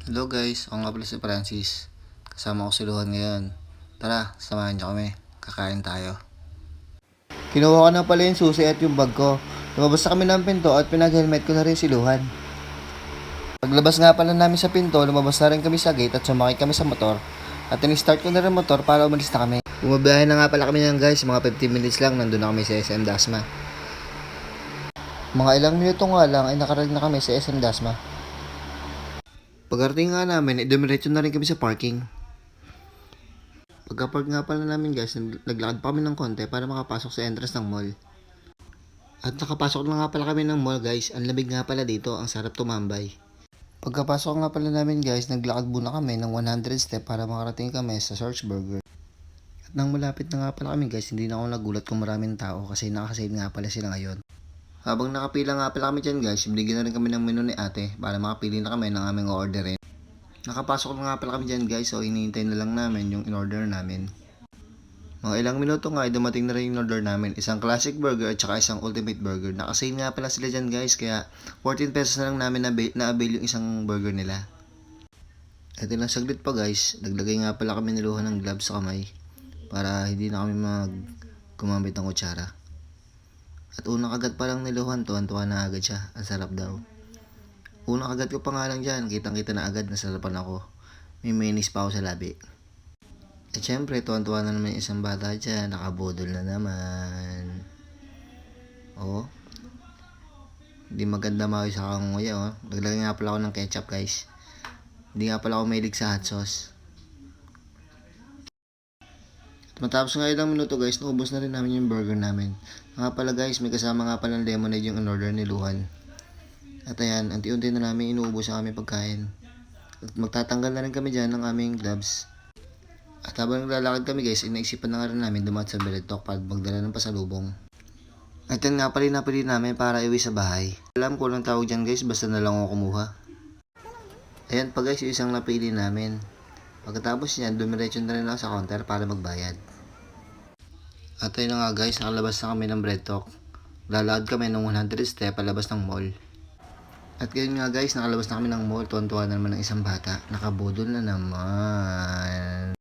Hello guys, ako nga pala si Francis. Kasama ko si Luhan ngayon. Tara, samahan niyo kami. Kakain tayo. Kinuha ko na pala yung susi at yung bag ko. Lumabas na kami ng pinto at pinag-helmet ko na rin si Luhan. Paglabas nga pala namin sa pinto, lumabas na rin kami sa gate at sumakay kami sa motor. At in-start ko na rin motor para umalis na kami. Bumabiyahe na nga pala kami ng guys, mga 15 minutes lang nandun na kami sa SM Dasma. Mga ilang minuto nga lang ay nakarating na kami sa SM Dasma. Pagkarating nga namin, dumiretso na rin kami sa parking. Pagka-park nga pala namin guys, naglakad pa kami ng konti para makapasok sa entrance ng mall. At nakapasok na nga pala kami ng mall guys, ang lamig nga pala dito, ang sarap tumambay. Pagkapasok nga pala namin guys, naglakad muna kami ng 100 step para makarating kami sa Search Burger. At nang malapit na nga pala kami guys, hindi na ako nagulat kung maraming tao kasi nakasave nga pala sila ngayon. Habang nakapila nga pala kami dyan guys, binigyan na rin kami ng menu ni ate para makapili na kami ng aming orderin. Nakapasok na nga pala kami dyan guys, so hinihintay na lang namin yung in-order namin. Mga ilang minuto nga ay dumating na rin yung order namin, isang classic burger at saka isang ultimate burger. Nakasave nga pala sila dyan guys, kaya 14 pesos na lang namin na-avail yung isang burger nila. At ilang saglit pa guys, naglagay nga pala kami niluhan ng gloves sa kamay para hindi na kami gumamit ng kutsara. At unang kagat pa lang niluhan, tuwan-tuwa na agad siya, ang sarap daw. Unang kagat ko pa nga lang dyan, kitang-kita na agad, nasarapan ako. May mayonnaise pa ako sa labi. At syempre, tuwan-tuwa na naman yung isang bata dyan, nakabudol na naman. Oh, hindi maganda mawi sa kanguya oh. Naglagay nga pala ako ng ketchup guys. Hindi nga pala ako mahilig sa hot sauce. At matapos nga ilang minuto guys, naubos na rin namin yung burger namin. Nga pala guys, may kasama nga pala ng lemonade yung in-order ni Luhan. At ayan, unti-unti na namin inuubos ang aming pagkain. At magtatanggal na rin kami dyan ng aming gloves. At habang naglalakad kami guys, inaisipan na nga rin namin dumaan sa Beretok para magdala ng pasalubong. At yan nga pala napili namin para iwi sa bahay. Alam ko lang tawag dyan guys, basta na lang ako kumuha. Ayan pa guys, yung isang napili namin. Pagkatapos yan, dumiretso na rin ako sa counter para magbayad. At ayun na nga guys, nakalabas na kami ng Beretok. Lalakad kami ng 100 step palabas ng mall. At ngayon nga guys, nakalabas na kami ng mall. Tuwan-tuwa na naman ng isang bata. Nakabudol na naman.